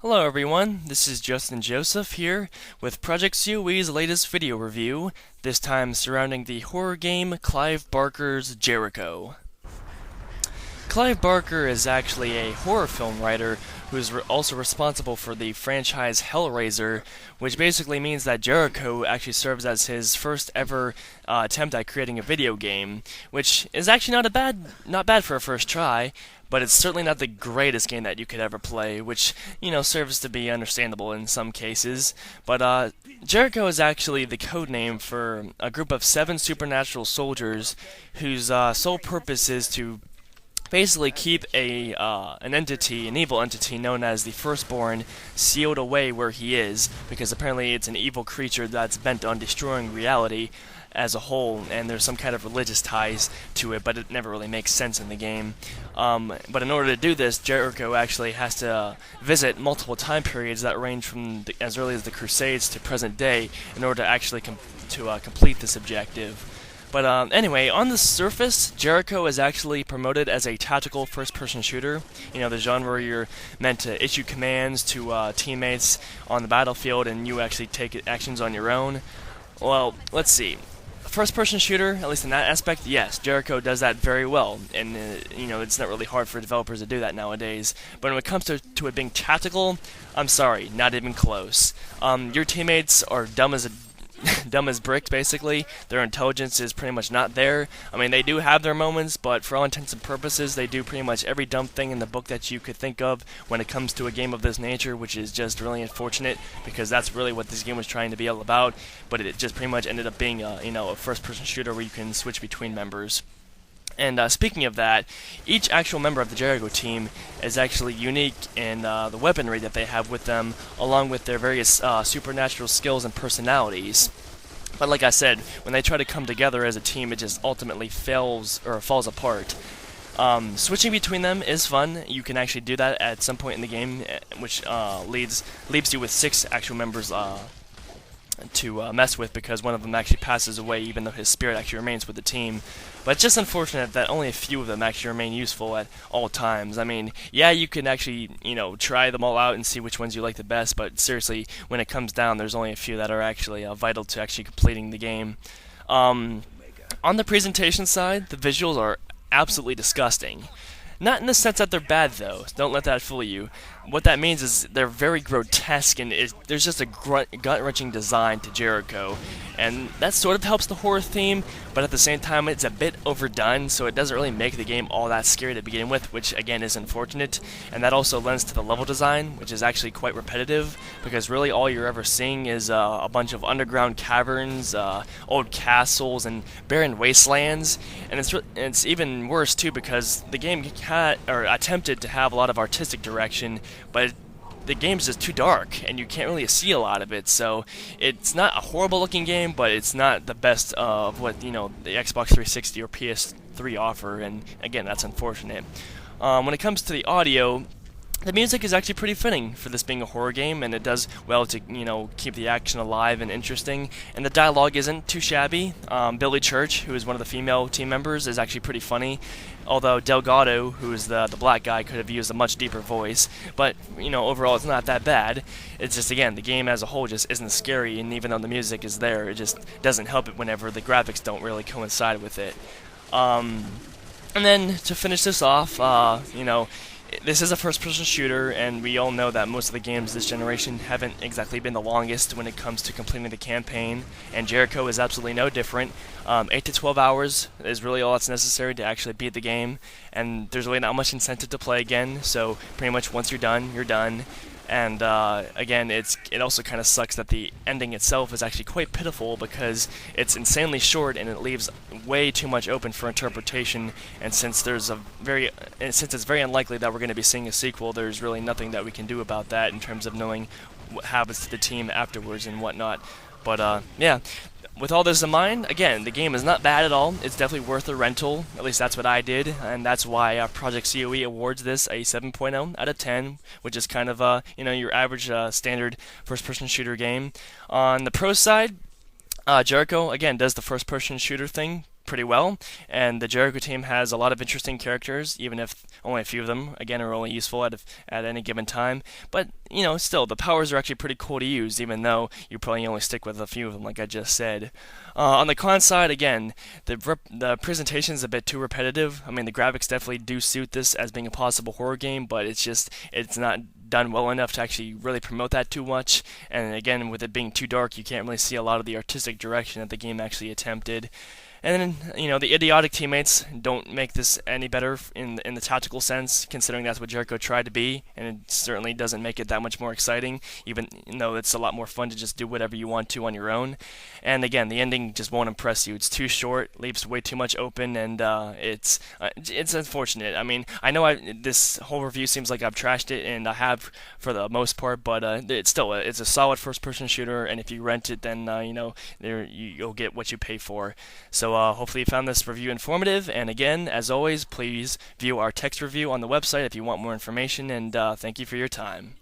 Hello everyone, this is Justin Joseph here with Project COE's latest video review, this time surrounding the horror game Clive Barker's Jericho. Clive Barker is actually a horror film writer who is also responsible for the franchise Hellraiser, which basically means that Jericho actually serves as his first ever attempt at creating a video game, which is actually not bad for a first try, but it's certainly not the greatest game that you could ever play, which, serves to be understandable in some cases. But Jericho is actually the code name for a group of 7 supernatural soldiers whose sole purpose is to basically keep an evil entity known as the Firstborn, sealed away where he is, because apparently it's an evil creature that's bent on destroying reality as a whole, and there's some kind of religious ties to it, but it never really makes sense in the game. But in order to do this, Jericho actually has to visit multiple time periods that range from as early as the Crusades to present day in order to actually complete this objective. But anyway, on the surface, Jericho is actually promoted as a tactical first-person shooter. The genre where you're meant to issue commands to teammates on the battlefield and you actually take actions on your own. Well, let's see. First-person shooter, at least in that aspect, yes, Jericho does that very well. And, it's not really hard for developers to do that nowadays. But when it comes to it being tactical, I'm sorry, not even close. Your teammates are dumb as bricks, basically. Their intelligence is pretty much not there. I mean, they do have their moments, but for all intents and purposes, they do pretty much every dumb thing in the book that you could think of when it comes to a game of this nature, which is just really unfortunate, because that's really what this game was trying to be all about, but it just pretty much ended up being a first-person shooter where you can switch between members. And speaking of that, each actual member of the Jericho team is actually unique in the weaponry that they have with them, along with their various supernatural skills and personalities. But like I said, when they try to come together as a team, it just ultimately falls apart. Switching between them is fun. You can actually do that at some point in the game, which leaves you with 6 actual members to mess with, because one of them actually passes away even though his spirit actually remains with the team. But it's just unfortunate that only a few of them actually remain useful at all times. I mean, yeah, you can actually, try them all out and see which ones you like the best, but seriously, when it comes down, there's only a few that are actually vital to actually completing the game. On the presentation side, the visuals are absolutely disgusting. Not in the sense that they're bad, though. Don't let that fool you. What that means is they're very grotesque, and there's just a gut-wrenching design to Jericho. And that sort of helps the horror theme, but at the same time it's a bit overdone, so it doesn't really make the game all that scary to begin with, which again is unfortunate. And that also lends to the level design, which is actually quite repetitive, because really all you're ever seeing is a bunch of underground caverns, old castles, and barren wastelands. And it's even worse too, because the game attempted to have a lot of artistic direction, but the game's just too dark, and you can't really see a lot of it, so it's not a horrible looking game, but it's not the best of what, the Xbox 360 or PS3 offer, and again, that's unfortunate. When it comes to the audio, the music is actually pretty fitting for this being a horror game, and it does well to, keep the action alive and interesting, and the dialogue isn't too shabby. Billy Church, who is one of the female team members, is actually pretty funny, although Delgado, who is the black guy, could have used a much deeper voice, but, overall it's not that bad. It's just, again, the game as a whole just isn't scary, and even though the music is there, it just doesn't help it whenever the graphics don't really coincide with it. And then, to finish this off, this is a first-person shooter, and we all know that most of the games this generation haven't exactly been the longest when it comes to completing the campaign, and Jericho is absolutely no different. 8 to 12 hours is really all that's necessary to actually beat the game, and there's really not much incentive to play again, so pretty much once you're done, you're done. And again, it also kind of sucks that the ending itself is actually quite pitiful, because it's insanely short and it leaves way too much open for interpretation. And since it's very unlikely that we're going to be seeing a sequel, there's really nothing that we can do about that in terms of knowing what happens to the team afterwards and whatnot. But yeah. With all this in mind, again, the game is not bad at all. It's definitely worth a rental. At least that's what I did, and that's why Project COE awards this a 7.0 out of 10, which is kind of your average standard first-person shooter game. On the pro side, Jericho again does the first-person shooter thing pretty well, and the Jericho team has a lot of interesting characters, even if only a few of them, again, are only useful at any given time. But, still, the powers are actually pretty cool to use, even though you probably only stick with a few of them, like I just said. On the con side, again, the presentation is a bit too repetitive. I mean, the graphics definitely do suit this as being a possible horror game, but it's not done well enough to actually really promote that too much. And again, with it being too dark, you can't really see a lot of the artistic direction that the game actually attempted. And then, the idiotic teammates don't make this any better in the tactical sense, considering that's what Jericho tried to be, and it certainly doesn't make it that much more exciting, even though it's a lot more fun to just do whatever you want to on your own. And again, the ending just won't impress you. It's too short, leaves way too much open, and it's unfortunate. I mean, I know this whole review seems like I've trashed it, and I have for the most part, but it's a solid first-person shooter, and if you rent it, then you'll get what you pay for. So hopefully you found this review informative, and again, as always, please view our text review on the website if you want more information, and thank you for your time.